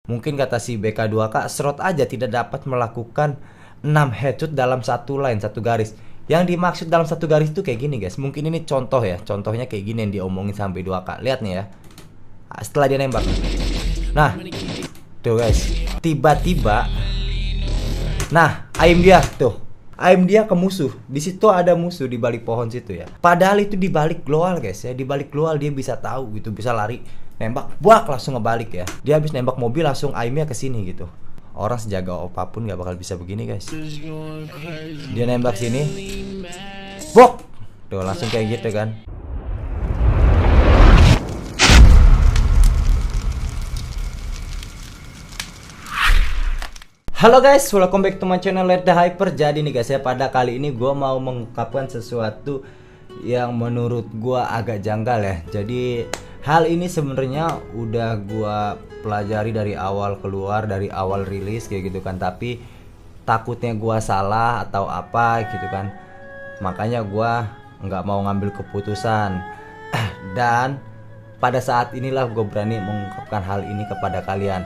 Mungkin kata si BK2K, Shroud aja tidak dapat melakukan 6 headshot dalam satu line, satu garis. Yang dimaksud dalam satu garis itu kayak gini guys. Mungkin ini contoh ya. Contohnya kayak gini yang diomongin sampai 2K. Lihat nih ya. Setelah dia nembak. Nah, tuh guys. Tiba-tiba. Nah, aim dia tuh. Aim dia ke musuh. Di situ ada musuh di balik pohon situ ya. Padahal itu di balik glowal guys ya. Di balik glowal dia bisa tahu gitu, bisa lari, nembak, buak langsung ngebalik ya. Dia habis nembak mobil langsung aimnya ke sini gitu. Orang sejaga apapun gak bakal bisa begini guys. Dia nembak sini, bok, tuh langsung kayak gitu kan. Halo guys, welcome back to my channel Let the Hyper. Jadi nih guys ya, pada kali ini gue mau mengungkapkan sesuatu yang menurut gue agak janggal ya. Jadi hal ini sebenarnya udah gue pelajari dari awal keluar, dari awal rilis kayak gitu kan. Tapi takutnya gue salah atau apa gitu kan. Makanya gue nggak mau ngambil keputusan. Dan pada saat inilah gue berani mengungkapkan hal ini kepada kalian.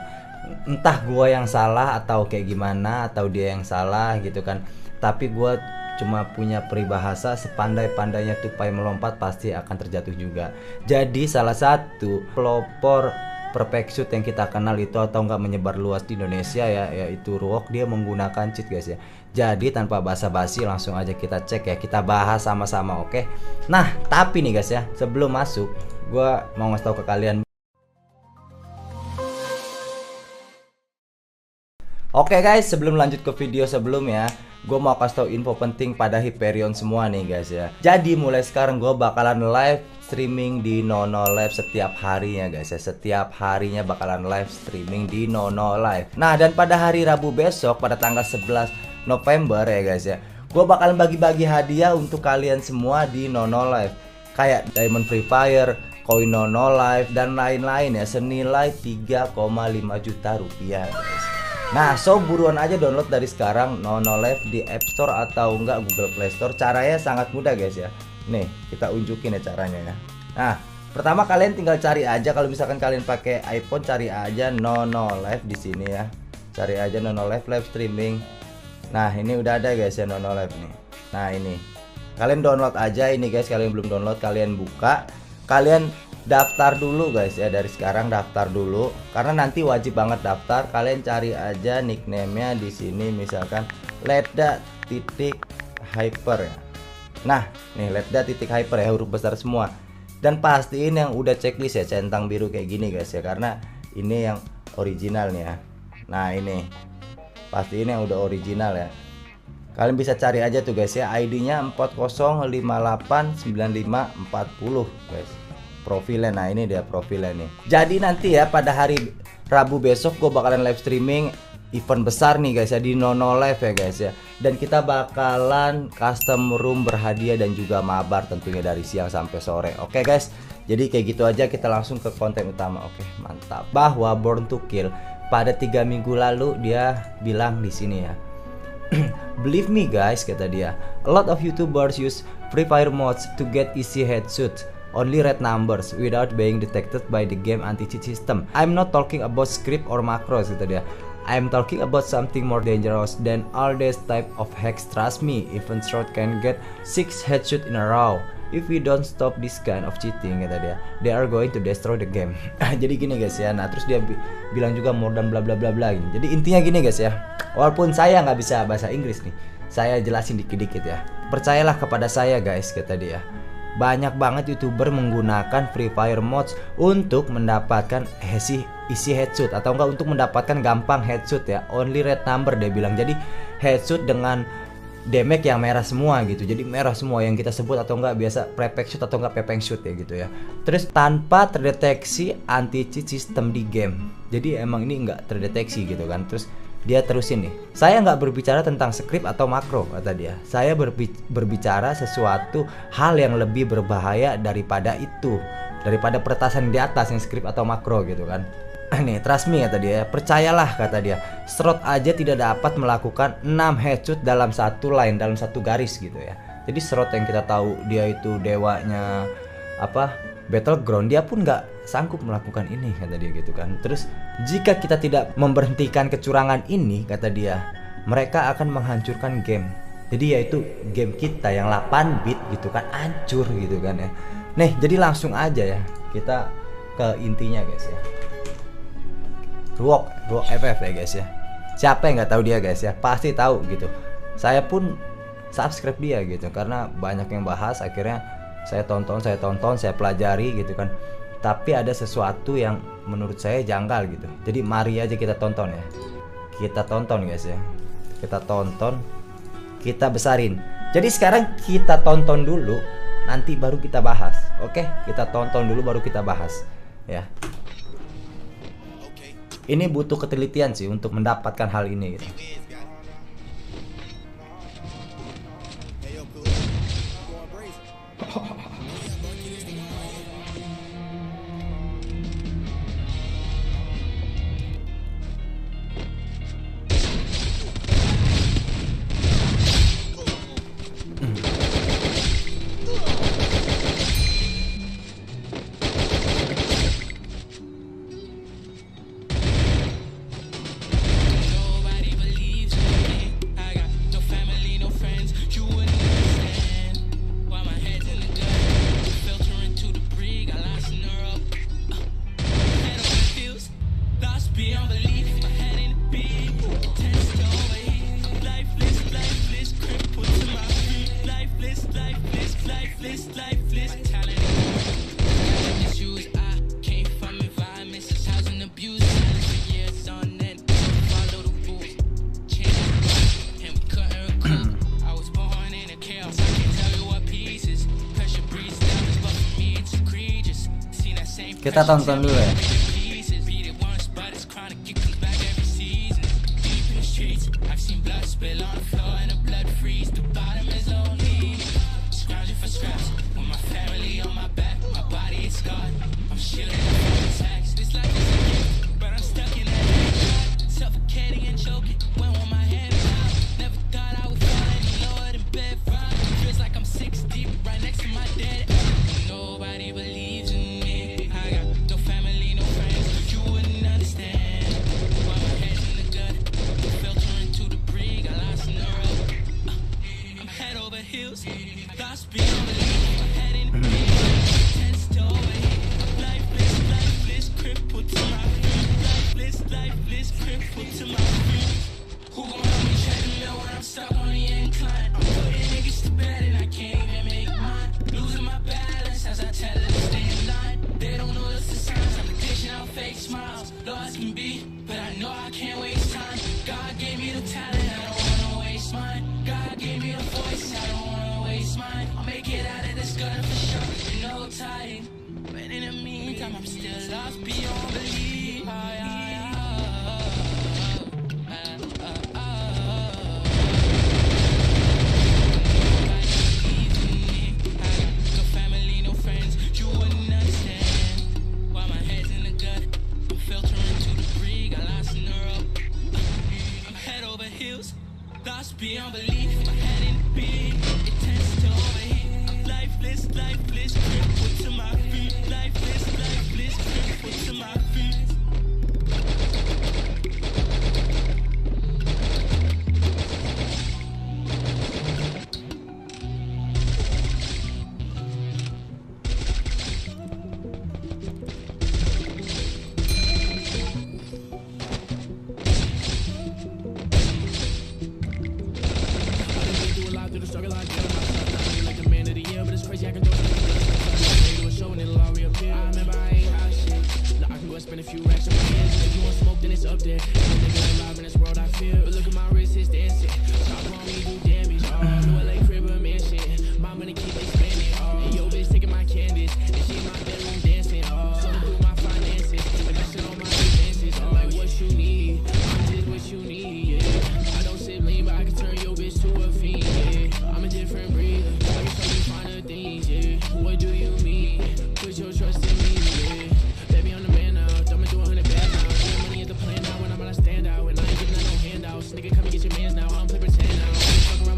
Entah gue yang salah atau kayak gimana, atau dia yang salah gitu kan. Tapi gue cuma punya peribahasa, sepandai-pandainya tupai melompat pasti akan terjatuh juga. Jadi salah satu pelopor perfect shoot yang kita kenal itu atau enggak menyebar luas di Indonesia ya, yaitu Ruok. Dia menggunakan cheat guys ya. Jadi tanpa basa-basi langsung aja kita cek ya, kita bahas sama-sama, oke? Nah tapi nih guys ya, sebelum masuk gue mau ngasih tahu ke kalian. Oke guys, sebelum lanjut ke video sebelumnya, gue mau kasih tau info penting pada Hyperion semua nih guys ya. Jadi mulai sekarang gue bakalan live streaming di Nono Live setiap harinya guys ya. Setiap harinya bakalan live streaming di Nono Live. Nah dan pada hari Rabu besok, pada tanggal 11 November ya guys ya, gue bakalan bagi-bagi hadiah untuk kalian semua di Nono Live. Kayak Diamond Free Fire, koin Nono Live, dan lain-lain ya, senilai 3,5 juta rupiah guys. Nah, so buruan aja download dari sekarang Nono Live di App Store atau enggak Google Play Store. Caranya sangat mudah guys ya. Nih, kita unjukin ya caranya ya. Nah, pertama kalian tinggal cari aja, kalau misalkan kalian pakai iPhone, cari aja Nono Live di sini ya. Cari aja Nono Live live streaming. Nah, ini udah ada guys ya Nono Live nih. Nah, ini. Kalian download aja ini guys, kalian belum download kalian buka. Kalian daftar dulu guys ya, dari sekarang daftar dulu karena nanti wajib banget daftar. Kalian cari aja nickname-nya di sini misalkan Letda.hyper ya. Nah, nih Letda.hyper ya, huruf besar semua. Dan pastiin yang udah checklist ya, centang biru kayak gini guys ya, karena ini yang original nih ya. Nah, ini pastiin yang udah original ya. Kalian bisa cari aja tuh guys ya, ID-nya 40589540 guys. Profilnya, nah ini dia profilnya nih. Jadi nanti ya pada hari Rabu besok gue bakalan live streaming event besar nih guys ya di Nono Live ya guys ya. Dan kita bakalan custom room berhadiah dan juga mabar tentunya dari siang sampai sore. Oke guys, jadi kayak gitu aja, kita langsung ke konten utama. Oke, mantap. Bahwa Born to Kill pada 3 minggu lalu dia bilang di sini ya. Believe me guys, kata dia, a lot of YouTubers use Free Fire mods to get easy headshot. Only red numbers without being detected by the game anti-cheat system. I'm not talking about script or macros, gitu dia. I'm talking about something more dangerous than all this type of hacks. Trust me, even Shroud can get 6 headshot in a row. If we don't stop this kind of cheating, kata dia, they are going to destroy the game. Jadi gini guys ya. Nah terus dia bilang juga more than bla bla bla bla. Jadi intinya gini guys ya. Walaupun saya nggak bisa bahasa Inggris nih, saya jelasin dikit-dikit ya. Percayalah kepada saya guys, kata dia. Banyak banget YouTuber menggunakan Free Fire mods untuk mendapatkan isi headshot atau enggak untuk mendapatkan gampang headshot ya. Only red number dia bilang. Jadi headshot dengan damage yang merah semua gitu. Jadi merah semua yang kita sebut atau enggak biasa perfect shoot atau enggak pepeng shoot ya gitu ya. Terus tanpa terdeteksi anti cheat system di game. Jadi emang ini enggak terdeteksi gitu kan. Terus dia terusin nih, saya nggak berbicara tentang script atau makro, kata dia. Saya berbicara sesuatu hal yang lebih berbahaya daripada itu, daripada peretasan di atas yang script atau makro gitu kan. Nih, trust me kata dia, percayalah kata dia, Shroud aja tidak dapat melakukan 6 headshot dalam satu line, dalam satu garis gitu ya. Jadi Shroud yang kita tahu dia itu dewanya apa, Battleground, dia pun nggak sanggup melakukan ini, kata dia gitu kan. Terus jika kita tidak memberhentikan kecurangan ini, kata dia, mereka akan menghancurkan game. Jadi yaitu game kita yang 8 bit gitu kan, hancur gitu kan ya. Nih, jadi langsung aja ya kita ke intinya guys ya. Ruok FF ya guys ya. Siapa yang nggak tahu dia guys ya, pasti tahu gitu. Saya pun subscribe dia gitu karena banyak yang bahas, akhirnya saya tonton, saya pelajari gitu kan. Tapi ada sesuatu yang menurut saya janggal gitu. Jadi mari aja kita tonton ya. Kita tonton guys ya. Kita tonton, kita besarin. Jadi sekarang kita tonton dulu, nanti baru kita bahas. Oke, kita tonton dulu baru kita bahas ya. Ini butuh ketelitian sih untuk mendapatkan hal ini gitu. Kita tonton dulu ya. Nigga, come and get your mans now. I don't play pretend now. Fuck around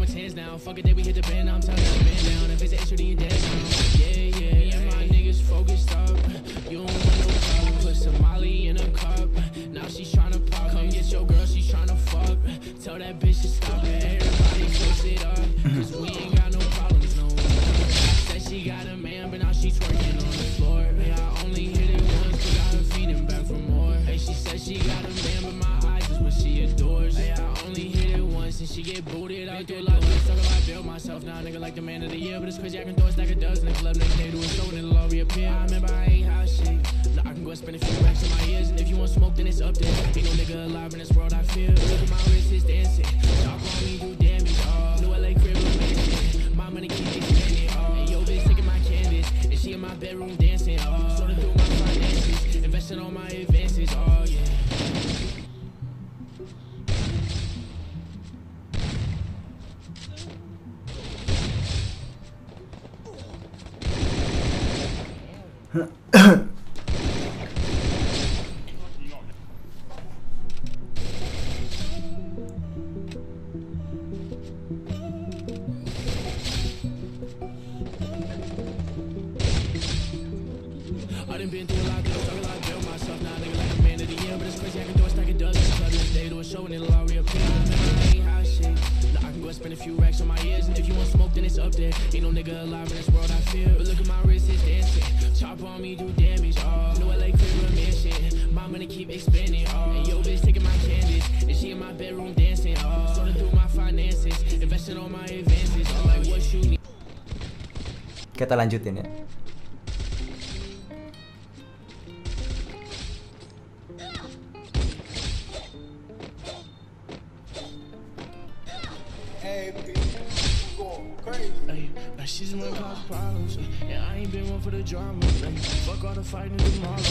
that bitch to stop it. Everybody switch it up, cause we ain't got no problems, no. Said she got a man, but now she's twerking on the floor. Hey, I only hit it once, but got her feeding back for more. Hey, she said she got a man, but my eyes is what she adores. Hey, I only hit it once, and she get booted out the door. Talk about build myself now, nigga, like the man of the year. But it's crazy, I can throw a stack of dubs in the club next day to a show, and it'll all reappear. I remember I ain't how shit. Now I can go and spend a few racks in my ears, and if you want smoke, then it's up there. Ain't no nigga alive in this world, I feel. Look at my wrist, it's dancing. Talk on me, do damage. New LA crib, romantic. My money keep expanding. And yo, bitch taking my canvas, and she in my bedroom dancing. Sorta through my finances, investing on my advances. Oh yeah. I done been through a lot, talk a lot, build myself now, nigga, like a man of the year. But it's crazy, I can throw a stack of dubs in the club next day to a show, and it'll all reappear. I remember I ain't hot shit. Now I can go and spend a few racks on my ears, and if you want smoke, then it's up there. Ain't no nigga alive in this world, I feel. But look at my wrist, it's dancing. Chop on me, do damage. New LA crib, mansion. My money keep expanding. And yo, bitch taking my canvas, and she in my bedroom dancing. Sorta through my finances, investing on my advances. Like what you need. Kita lanjutin ya. Ay, she's one cause problems, and I ain't been one for the drama. Like, fuck all the fighting tomorrow.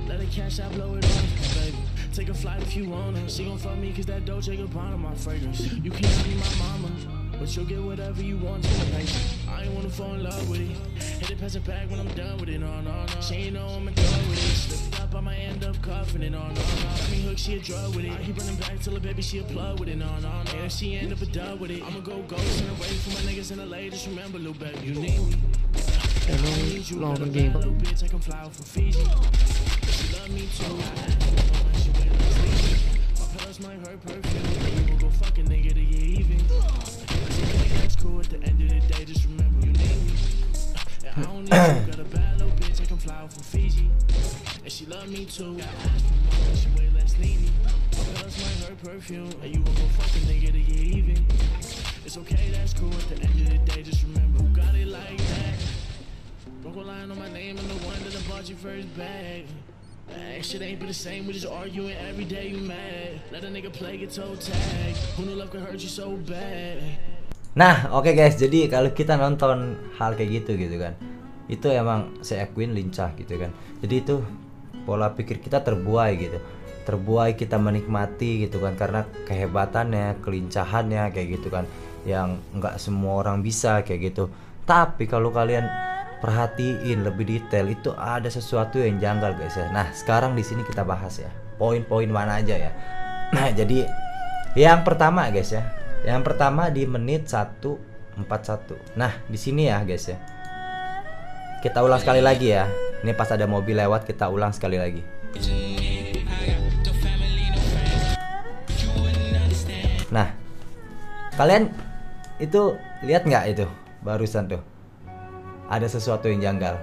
Let her cash out, blow it off, baby. Take a flight if you wanna. She gon' fuck me cause that Dolce Gabbana my fragrance. You can't be my mama, but you'll get whatever you want to. Like, I ain't wanna fall in love with it. Hit it past the bag when I'm done with it. No, no, no. She ain't know I'm in love with it. Slip it up, I might end up cuffing it. No, no, no. Got me hooked, she a drug with it. I keep running back till the baby she a plug with it. No, no, no. And if she end up a dub with it, I'ma go ghost and away from my niggas in LA. Just remember, little baby, you need me. I need you, little bitch, I can fly out from Fiji. She love me too. She wait like sleepy. My pillows might hurt perfume. You gon' go fuck a nigga to get even. That's cool at the end of the day, just remember you need me. And I don't need you, got a bad little bitch, I can fly out from Fiji. And she love me too. She way less needy. My pillows might hurt perfume. And you gon' go fuck a nigga to get even. It's okay, that's cool at the end of the day, just remember who got it like that. Don't go lying on my name, I'm the one that bought your first bag. Shit ain't been the same, we just arguing every day, you mad. Let a nigga play get toe tag. Who knew love could hurt you so bad. Nah, oke guys, jadi kalau kita nonton hal kayak gitu kan, itu emang si Equine lincah gitu kan. Jadi itu pola pikir kita terbuai gitu, terbuai kita menikmati gitu kan, karena kehebatannya, kelincahannya kayak gitu kan, yang nggak semua orang bisa kayak gitu. Tapi kalau kalian perhatiin lebih detail, itu ada sesuatu yang janggal guys ya. Nah sekarang di sini kita bahas ya, poin-poin mana aja ya. Nah jadi yang pertama guys ya, yang pertama di menit 1:41. Nah di sini ya guys ya, kita ulang sekali lagi ya. Ini pas ada mobil lewat, kita ulang sekali lagi. Nah kalian itu lihat nggak itu barusan tuh? Ada sesuatu yang janggal.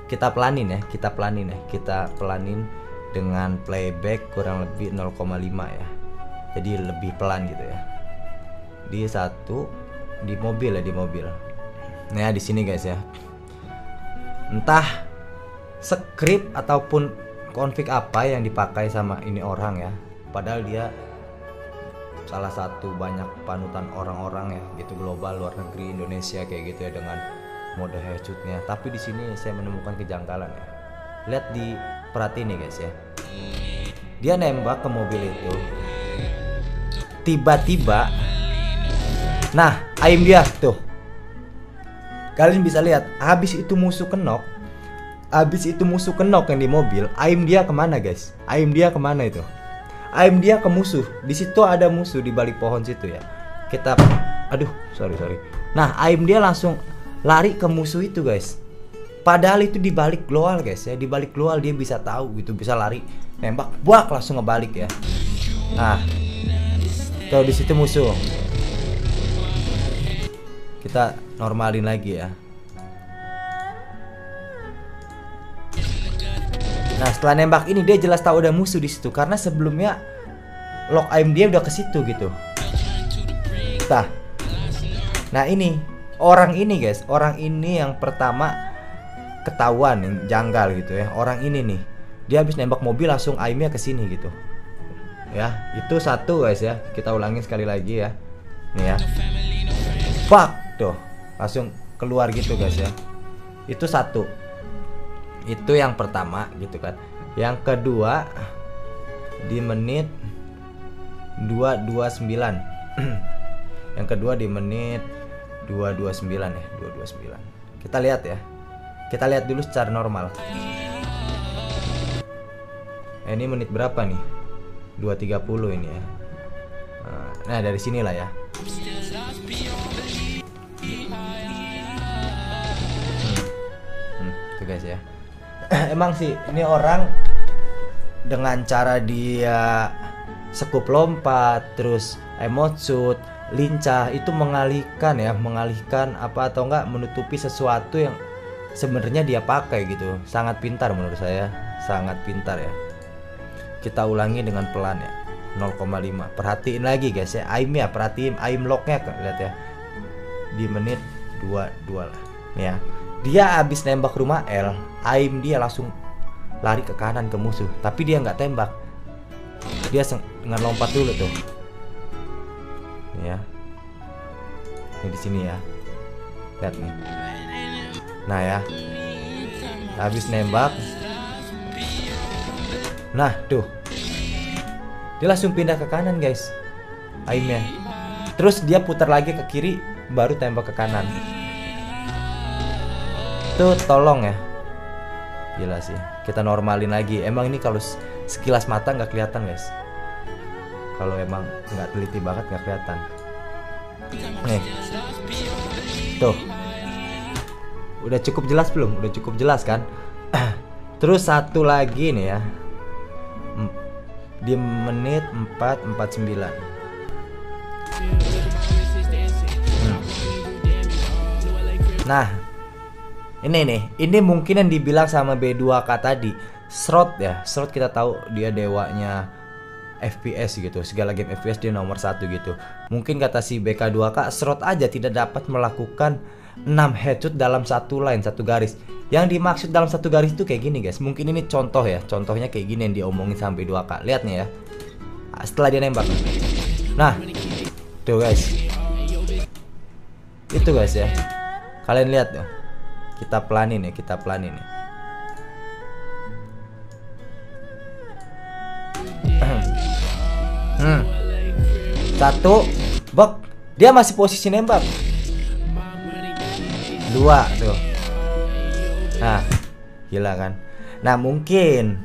Kita pelanin ya, kita pelanin ya, kita pelanin dengan playback kurang lebih 0,5 ya. Jadi lebih pelan gitu ya. Di mobil ya, di mobil. Nah di sini guys ya. Entah script ataupun config apa yang dipakai sama ini orang ya. Padahal dia salah satu banyak panutan orang-orang ya, gitu global, luar negeri, Indonesia kayak gitu ya, dengan mode headshotnya. Tapi di sini saya menemukan kejanggalan ya. Lihat di perhatiin nih guys ya. Dia nembak ke mobil itu. Tiba-tiba, nah aim dia tuh. Kalian bisa lihat, habis itu musuh kenok. Habis itu musuh kenok yang di mobil, aim dia kemana guys? Aim dia kemana itu? Aim dia ke musuh. Di situ ada musuh di balik pohon situ ya. Kita, aduh, sorry. Nah, aim dia langsung lari ke musuh itu guys. Padahal itu di balik gloal guys ya. Di balik gloal dia bisa tahu gitu, bisa lari, nembak, buak langsung ngebalik ya. Nah, Tuh di situ musuh. Kita normalin lagi ya. Nah setelah nembak ini dia jelas tahu ada musuh di situ karena sebelumnya lock aim dia udah ke situ gitu. Nah ini orang ini guys, orang ini yang pertama ketahuan yang janggal gitu ya. Orang ini nih, dia habis nembak mobil langsung aimnya ke sini gitu. Ya, itu satu guys ya. Kita ulangin sekali lagi ya. Nih ya. Fuck tuh, langsung keluar gitu guys ya. Itu satu. Itu yang pertama gitu kan. Yang kedua di menit 229. Yang kedua di menit 229 ya, 229. Kita lihat ya. Kita lihat dulu secara normal. Ini menit berapa nih? 230 ini ya. Nah, dari sinilah ya. Tuh guys ya. Emang sih ini orang dengan cara dia sekup lompat, terus emote shoot, lincah itu mengalihkan apa atau enggak menutupi sesuatu yang sebenarnya dia pakai gitu. Sangat pintar menurut saya, sangat pintar ya. Kita ulangi dengan pelan ya, 0,5. Perhatiin lagi guys ya, aimnya, perhatiin aim locknya, lihat ya. Di menit 22 lah nih ya. Dia habis nembak rumah L, aim dia langsung lari ke kanan ke musuh, tapi dia nggak tembak. Dia dengan lompat dulu tuh. Nih ya. Ini di sini ya. Lihat nih. Nah ya. Habis nembak. Nah, tuh. Dia langsung pindah ke kanan, guys. Aimnya. Terus dia putar lagi ke kiri baru tembak ke kanan. Tuh tolong ya. Gila sih. Kita normalin lagi. Emang ini kalau sekilas mata nggak kelihatan guys. Kalau emang nggak teliti banget nggak kelihatan. Nih. Tuh. Udah cukup jelas belum? Udah cukup jelas kan? Terus satu lagi nih ya. Di menit 4:49. Nah, ini mungkin yang dibilang sama B2K tadi, Shroud ya. Shroud kita tahu dia dewanya FPS gitu. Segala game FPS dia nomor 1 gitu. Mungkin kata si BK2K, Shroud aja tidak dapat melakukan 6 headshot dalam satu line, satu garis. Yang dimaksud dalam satu garis itu kayak gini guys. Mungkin ini contoh ya. Contohnya kayak gini yang diomongin sampai 2K. Lihat nih ya. Setelah dia nembak. Nah, tuh guys. Itu guys ya. Kalian lihat ya. Kita pelanin ya, kita pelanin ya. Satu, bok. Dia masih posisi nembak. 2 tuh. Nah, gila kan. Nah, mungkin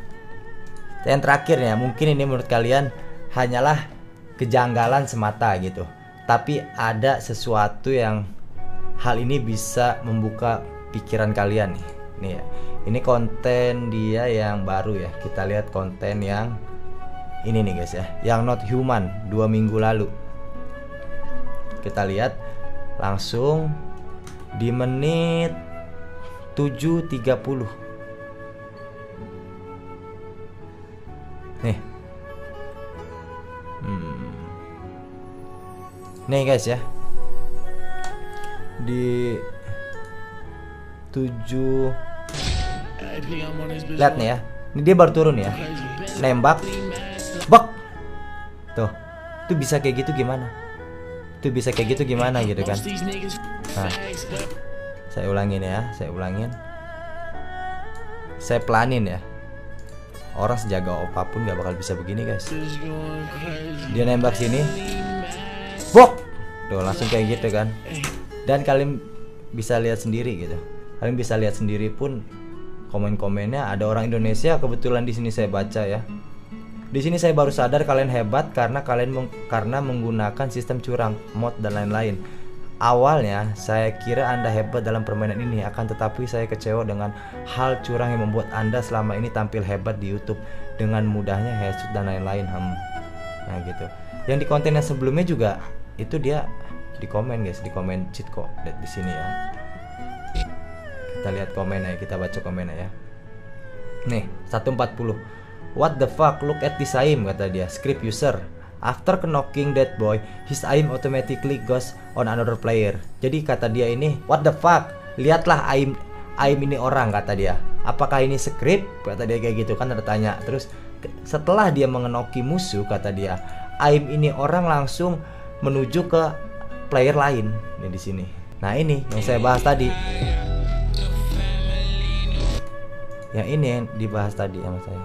yang terakhir ya, mungkin ini menurut kalian hanyalah kejanggalan semata gitu. Tapi ada sesuatu yang hal ini bisa membuka pikiran kalian nih. Nih ya. Ini konten dia yang baru ya. Kita lihat konten yang ini nih guys ya, yang Not Human 2 minggu lalu. Kita lihat langsung di menit 7:30. Nih. Nih guys ya. Di 7. Lihat nih ya. Ini dia baru turun ya. Nembak. Bak. Tuh. Itu bisa kayak gitu gimana? Itu bisa kayak gitu gimana gitu kan? Nah. Saya ulangin ya, saya ulangin. Saya pelanin ya. Orang sejaga apapun gak bakal bisa begini guys. Dia nembak sini. Bok. Tuh langsung kayak gitu kan. Dan kalian bisa lihat sendiri gitu. Kalian bisa lihat sendiri pun komen-komennya ada orang Indonesia. Kebetulan di sini saya baca ya. Di sini saya baru sadar kalian hebat karena karena menggunakan sistem curang, mod dan lain-lain. Awalnya saya kira Anda hebat dalam permainan ini, akan tetapi saya kecewa dengan hal curang yang membuat Anda selama ini tampil hebat di YouTube dengan mudahnya headshot dan lain-lain. Nah gitu. Yang di konten yang sebelumnya juga itu dia di komen guys, di komen cheat kok di sini ya. Kita lihat komennya, kita baca komennya ya. Nih 140. What the fuck, look at this aim, kata dia. Script user. After knocking that boy, his aim automatically goes on another player. Jadi kata dia ini, what the fuck, lihatlah aim ini orang, kata dia. Apakah ini script? Kata dia kayak gitu kan, ada tanya. Terus setelah dia mengenoki musuh, kata dia, aim ini orang langsung menuju ke player lain. Nih di sini. Nah ini yang saya bahas tadi. Yang ini yang dibahas tadi sama saya.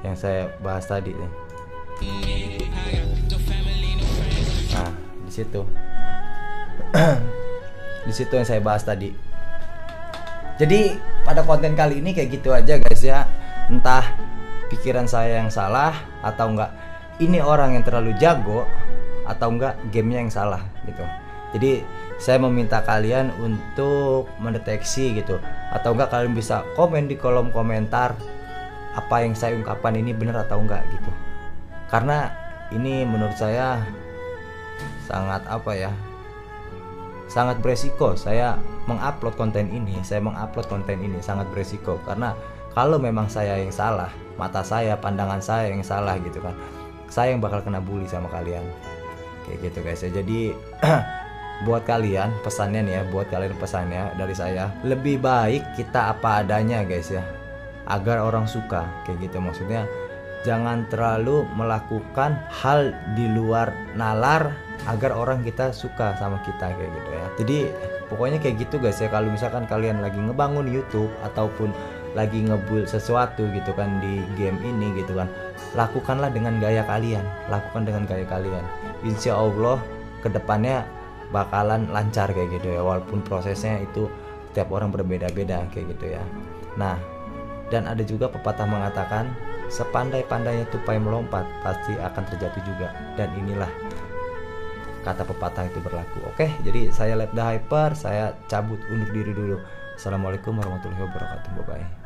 Yang saya bahas tadi nih. Nah, di situ. Di situ yang saya bahas tadi. Jadi pada konten kali ini kayak gitu aja guys ya. Entah pikiran saya yang salah atau enggak ini orang yang terlalu jago atau enggak gamenya yang salah gitu. Jadi saya meminta kalian untuk mendeteksi gitu, atau enggak kalian bisa komen di kolom komentar apa yang saya ungkapkan ini benar atau enggak gitu. Karena ini menurut saya sangat apa ya, sangat beresiko saya mengupload konten ini. Saya mengupload konten ini sangat beresiko, karena kalau memang saya yang salah, mata saya, pandangan saya yang salah gitu kan, saya yang bakal kena bully sama kalian kayak gitu guys ya. Jadi buat kalian pesannya nih ya, buat kalian pesannya dari saya, lebih baik kita apa adanya guys ya, agar orang suka kayak gitu. Maksudnya jangan terlalu melakukan hal di luar nalar agar orang kita suka sama kita kayak gitu ya. Jadi pokoknya kayak gitu guys ya. Kalau misalkan kalian lagi ngebangun YouTube ataupun lagi ngebuild sesuatu gitu kan di game ini gitu kan, lakukanlah dengan gaya kalian, lakukan dengan gaya kalian. Insya Allah kedepannya bakalan lancar kayak gitu ya, walaupun prosesnya itu tiap orang berbeda-beda kayak gitu ya. Nah, dan ada juga pepatah mengatakan sepandai-pandainya tupai melompat pasti akan terjatuh juga, dan inilah kata pepatah itu berlaku. Oke, jadi saya Lab The Hyper, saya cabut undur diri dulu. Assalamualaikum warahmatullahi wabarakatuh. Bye bye.